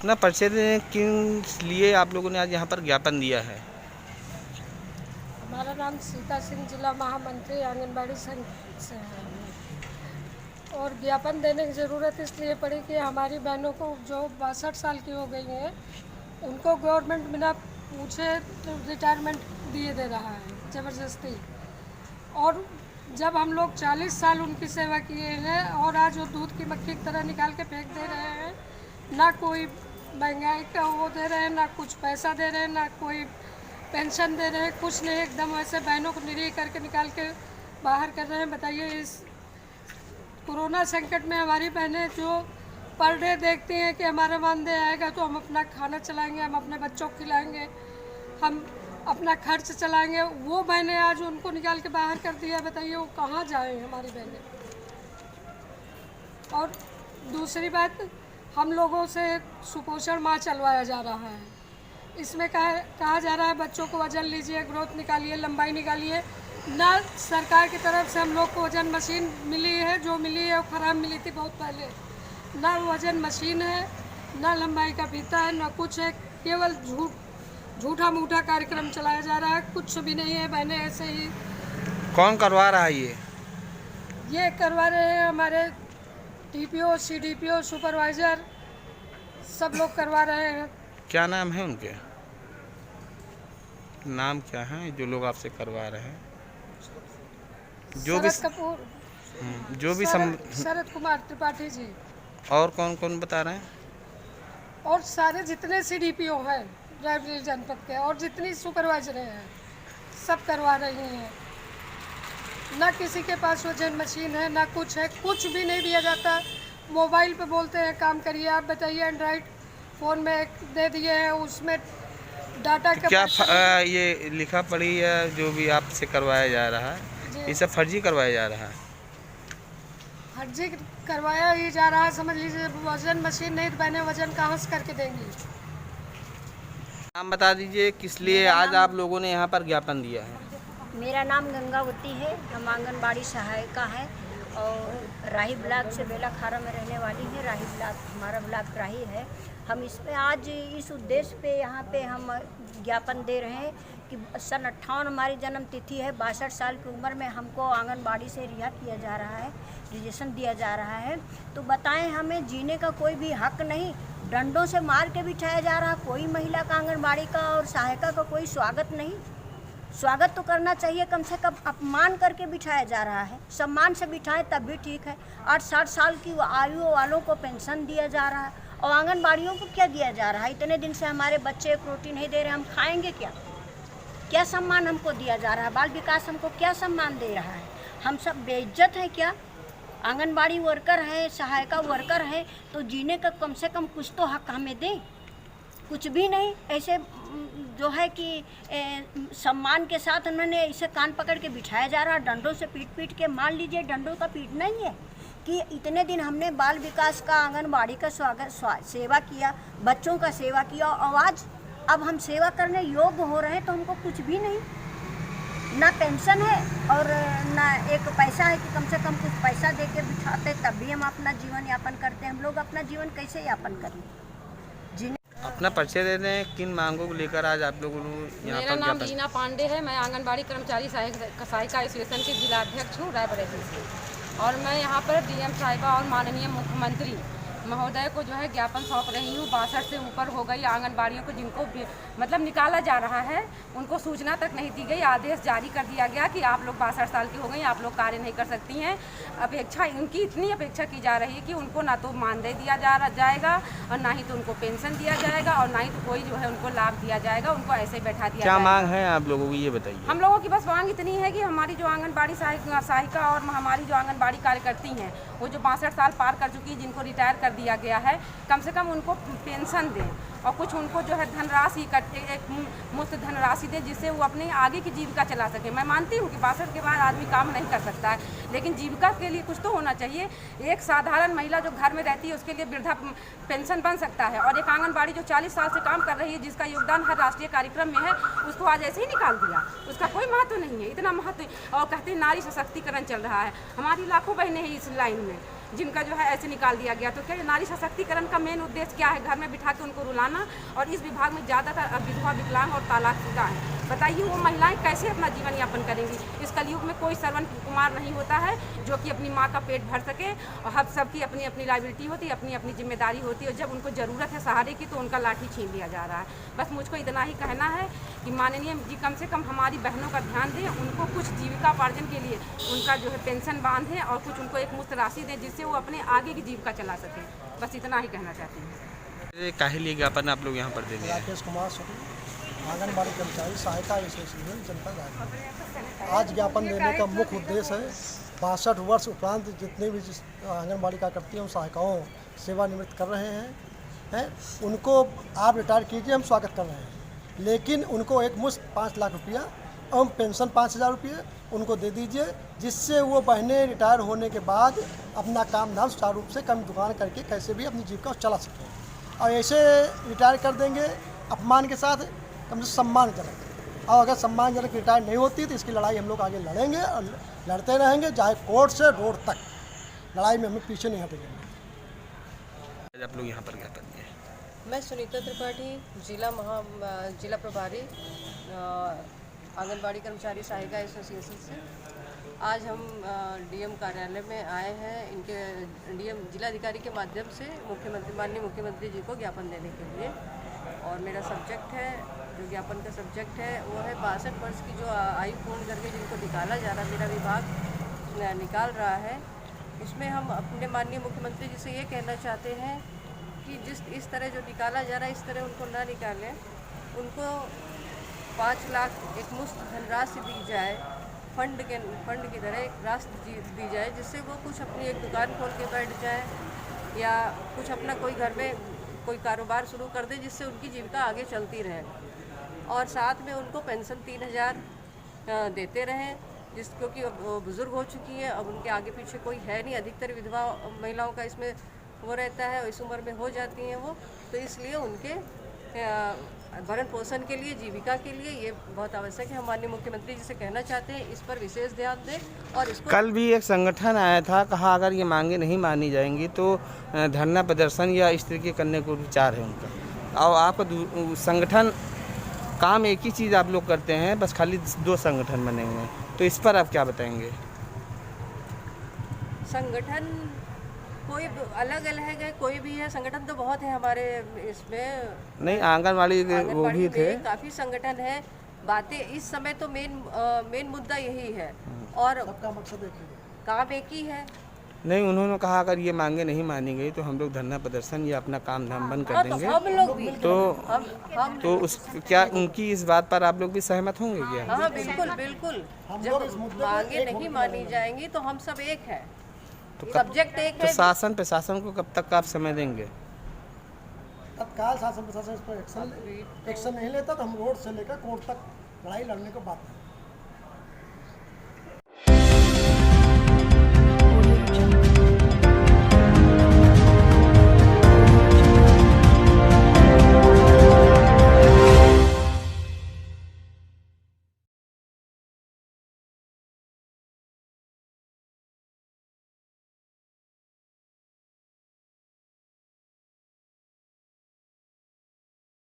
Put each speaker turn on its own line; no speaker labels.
अपना परिचय दें, किस लिए आप लोगों ने आज यहाँ पर ज्ञापन दिया है?
हमारा नाम सीता सिंह, जिला महामंत्री आंगनबाड़ी संघ से है। और ज्ञापन देने की ज़रूरत इसलिए पड़ी कि हमारी बहनों को जो 62 साल की हो गई हैं, उनको गवर्नमेंट बिना पूछे रिटायरमेंट दिए दे रहा है ज़बरदस्ती। और जब हम लोग 40 साल उनकी सेवा किए हैं और आज वो दूध की मक्खी की तरह निकाल के फेंक दे रहे हैं, ना कोई महंगाई का वो दे रहे हैं, ना कुछ पैसा दे रहे हैं, ना कोई पेंशन दे रहे हैं, कुछ नहीं। एकदम ऐसे बहनों को निरीह करके निकाल के बाहर कर रहे हैं। बताइए, इस कोरोना संकट में हमारी बहनें जो पर डे देखती हैं कि हमारा मानदेय आएगा तो हम अपना खाना चलाएंगे, हम अपने बच्चों को खिलाएंगे, हम अपना खर्च चलाएंगे, वो बहनें आज उनको निकाल के बाहर कर दिया। बताइए वो कहाँ जाएं हमारी बहनें। और दूसरी बात, हम लोगों से सुपोषण माह चलवाया जा रहा है। इसमें कहा जा रहा है बच्चों को वजन लीजिए, ग्रोथ निकालिए, लंबाई निकालिए। ना सरकार की तरफ से हम लोग को वजन मशीन मिली है, जो मिली है वो ख़राब मिली थी बहुत पहले। ना वजन मशीन है, ना लंबाई का फीता है, ना कुछ है। केवल झूठा मूठा कार्यक्रम चलाया जा रहा है, कुछ भी नहीं है। बहनें ऐसे ही।
कौन करवा रहा है
ये करवा रहे हैं हमारे TPO, CDPO, सुपरवाइज़र, सब लोग करवा रहे हैं।
क्या नाम है उनके? नाम क्या है जो लोग आपसे करवा रहे हैं? जो भी
शरद कपूर,
जो भी
शरद कुमार त्रिपाठी जी।
और कौन कौन बता रहे हैं?
और सारे जितने CDPO हैं रायबरेली जनपद के, और जितनी सुपरवाइजरें हैं, सब करवा रही हैं। ना किसी के पास वजन मशीन है, ना कुछ है, कुछ भी नहीं दिया जाता। मोबाइल पे बोलते हैं काम करिए। आप बताइए, एंड्रॉइड फ़ोन में दे दिए हैं, उसमें डाटा का
क्या ये लिखा पढ़ी है जो भी आपसे करवाया जा रहा है, ये सब फर्जी करवाया जा रहा है?
फर्जी करवाया ही जा रहा है। समझ लीजिए, वजन मशीन नहीं तो बहनें वजन कहाँ से करके देंगी।
नाम बता दीजिए, किस लिए आज आप लोगों ने यहाँ पर ज्ञापन दिया है?
मेरा नाम गंगावती है, हम आंगनबाड़ी सहायिका है और राही ब्लॉक से बेला खारा में रहने वाली है। राही ब्लॉक हमारा ब्लॉक राही है। हम इस पे आज इस उद्देश्य पे यहाँ पे हम ज्ञापन दे रहे हैं कि सन 58 हमारी जन्म तिथि है। 62 साल की उम्र में हमको आंगनबाड़ी से रिहा किया जा रहा है, रिजेक्शन दिया जा रहा है। तो बताएं, हमें जीने का कोई भी हक नहीं, डंडों से मार के बिठाया जा रहा। कोई महिला का, आंगनबाड़ी का और सहायिका का कोई स्वागत नहीं। स्वागत तो करना चाहिए, कम से कम अपमान करके बिठाया जा रहा है। सम्मान से बिठाएं तब भी ठीक है। 60 साल की आयु वालों को पेंशन दिया जा रहा है और आंगनबाड़ियों को क्या दिया जा रहा है? इतने दिन से हमारे बच्चे रोटी नहीं दे रहे, हम खाएंगे क्या? क्या सम्मान हमको दिया जा रहा है? बाल विकास हमको क्या सम्मान दे रहा है? हम सब बेइज्जत हैं क्या? आंगनबाड़ी वर्कर हैं, सहायिका वर्कर हैं, तो जीने का कम से कम कुछ तो हक हमें दें। कुछ भी नहीं, ऐसे जो है कि सम्मान के साथ उन्होंने इसे कान पकड़ के बिठाया जा रहा है, डंडों से पीट पीट के। मान लीजिए डंडों का पीटना ही है कि इतने दिन हमने बाल विकास का, आंगनबाड़ी का सेवा किया, बच्चों का सेवा किया, और आज अब हम सेवा करने योग्य हो रहे हैं तो हमको कुछ भी नहीं, ना पेंशन है और ना एक पैसा है कि कम से कम कुछ पैसा दे के बिठाते तब भी हम अपना जीवन यापन करते हैं। हम लोग अपना जीवन कैसे यापन करें?
अपना परिचय दे दें, किन मांगों को लेकर आज आप लोगों ने यहाँ पर?
मेरा नाम रीना पांडे है, मैं आंगनबाड़ी कर्मचारी सहायिका एसोसिएशन की जिला अध्यक्ष हूँ रायबरेली से। और मैं यहाँ पर DM साहिबा और माननीय मुख्यमंत्री महोदय को जो है ज्ञापन सौंप रही हूँ। 62 से ऊपर हो गई आंगनबाड़ियों को, जिनको मतलब निकाला जा रहा है, उनको सूचना तक नहीं दी गई। आदेश जारी कर दिया गया कि आप लोग 62 साल की हो गई, आप लोग कार्य नहीं कर सकती हैं। अपेक्षा, उनकी इतनी अपेक्षा की जा रही है कि उनको ना तो मानदेय दिया जाएगा और ना ही तो उनको पेंशन दिया जाएगा और ना ही तो कोई जो है उनको लाभ दिया जाएगा। उनको ऐसे ही बैठा दिया।
क्या मांग है आप लोगों की, ये बताइए?
हम लोगों की बस मांग इतनी है कि हमारी जो आंगनबाड़ी सहायिका और हमारी जो आंगनबाड़ी कार्यकर्ती हैं, वो जो 62 साल पार कर चुकी है, जिनको रिटायर कर दिया गया है, कम से कम उनको पेंशन दें और कुछ उनको जो है धनराशि एक मुफ्त धनराशि दें, जिससे वो अपनी आगे की जीविका चला सके। मैं मानती हूँ कि 62 के बाद आदमी काम नहीं कर सकता है, लेकिन जीविका के लिए कुछ तो होना चाहिए। एक साधारण महिला जो घर में रहती है उसके लिए वृद्धा पेंशन बन सकता है, और एक आंगनबाड़ी जो 40 साल से काम कर रही है, जिसका योगदान हर राष्ट्रीय कार्यक्रम में है, उसको आज ऐसे ही निकाल दिया। उसका कोई महत्व नहीं है, इतना महत्व। और कहते हैं नारी सशक्तिकरण चल रहा है, हमारी लाखों बहनें हैं इस लाइन में, जिनका जो है ऐसे निकाल दिया गया। तो क्या नारी सशक्तिकरण का मेन उद्देश्य क्या है? घर में बिठा के उनको रुलाना। और इस विभाग में ज़्यादातर विधवा, विकलांग और तलाकशुदा हैं। बताइए वो महिलाएं कैसे अपना जीवन यापन करेंगी? इस कलयुग में कोई श्रवण कुमार नहीं होता है जो कि अपनी माँ का पेट भर सके। और हम सबकी अपनी अपनी लायबिलिटी होती है, अपनी अपनी जिम्मेदारी होती है। और जब उनको ज़रूरत है सहारे की तो उनका लाठी छीन लिया जा रहा है। बस मुझको इतना ही कहना है कि माननीय जी कम से कम हमारी बहनों का ध्यान दें, उनको कुछ जीविकापार्जन के लिए उनका जो है पेंशन बांधें और कुछ उनको एक मुफ्त राशि दें जिससे वो अपने आगे की जीविका चला सकें। बस इतना ही कहना चाहती हूँ।
काहे लिए ज्ञापन आप लोग यहाँ पर दे रहे हैं?
राकेश कुमार सोनी, आंगनबाड़ी कर्मचारी सहायता एसोसिएशन जनता रायपुर। आज ज्ञापन देने का मुख्य उद्देश्य है 62 वर्ष उपरांत जितने भी आंगनबाड़ी कार्यकर्तियों सहायिकाओं सेवानिवृत्त कर रहे हैं उनको आप रिटायर कीजिए, हम स्वागत कर रहे हैं। लेकिन उनको एक मुश्त 5 लाख रुपया एवं पेंशन 5,000 रुपये उनको दे दीजिए, जिससे वो बहनें रिटायर होने के बाद अपना काम धाम सुचारू रूप से कम दुकान करके कैसे भी अपनी जीविका चला सकें। और ऐसे रिटायर कर देंगे अपमान के साथ, कम से सम्मानजनक। और अगर सम्मानजनक रिटायर नहीं होती तो इसकी लड़ाई हम लोग आगे लड़ेंगे और लड़ते रहेंगे, चाहे कोर्ट से रोड तक। लड़ाई में हमें पीछे नहीं हटेंगे।
आप लोग यहाँ पर ज्ञापन दिए?
मैं सुनीता त्रिपाठी, जिला प्रभारी आंगनबाड़ी कर्मचारी सहायिका एसोसिएशन से। आज हम डीएम कार्यालय में आए हैं, इनके डीएम जिलाधिकारी के माध्यम से माननीय मुख्यमंत्री जी को ज्ञापन देने के लिए। और मेरा सब्जेक्ट है, जो ज्ञापन का सब्जेक्ट है वो है 62 वर्ष की जो आयु पूर्ण करके जिनको निकाला जा रहा, मेरा विभाग निकाल रहा है, उसमें हम अपने माननीय मुख्यमंत्री जी से ये कहना चाहते हैं कि इस तरह जो निकाला जा रहा है इस तरह उनको ना निकालें। उनको 5 लाख एक मुफ्त धनराशि दी जाए, फंड की तरह एक राशि दी जाए, जिससे वो कुछ अपनी एक दुकान खोल के बैठ जाए या कुछ अपना कोई घर में कोई कारोबार शुरू कर दे, जिससे उनकी जीविका आगे चलती रहे। और साथ में उनको पेंशन 3,000 देते रहें, क्योंकि अब वो बुज़ुर्ग हो चुकी है, अब उनके आगे पीछे कोई है नहीं। अधिकतर विधवा महिलाओं का इसमें वो रहता है, इस उम्र में हो जाती हैं वो, तो इसलिए उनके भरण पोषण के लिए, जीविका के लिए ये बहुत आवश्यक है। हम माननीय मुख्यमंत्री जी से कहना चाहते हैं इस पर विशेष ध्यान दें। और इसको
कल भी एक संगठन आया था, कहा अगर ये मांगे नहीं मानी जाएंगी तो धरना प्रदर्शन या इस तरीके करने को विचार है उनका। और आपका संगठन काम एक ही चीज़ आप लोग करते हैं, बस खाली 2 संगठन बने हुए हैं, तो इस पर आप क्या बताएंगे?
संगठन कोई अलग अलग है, कोई भी है, संगठन तो बहुत है हमारे इसमें। नहीं,
आंगनबाड़ी वो भी थे,
काफ़ी संगठन है। बातें इस समय तो मेन मुद्दा यही है और
सबका मकसद एक ही है,
काम एक ही है।
नहीं, उन्होंने कहा अगर ये मांगे नहीं मानी गई तो हम लोग धरना प्रदर्शन या अपना काम धाम बंद कर देंगे।
हम लोग भी
तो उस क्या उनकी इस बात पर आप लोग भी सहमत होंगे क्या?
हाँ, बिल्कुल। जब मांगे नहीं मानी जाएंगी तो हम सब एक है, सब्जेक्ट एक है।
तो शासन प्रशासन को कब तक आप समय देंगे?
तत्काल शासन प्रशासन इस पर एक्शन नहीं लेता तो हम रोड से लेकर कोर्ट तक लड़ाई लड़ने को बात है।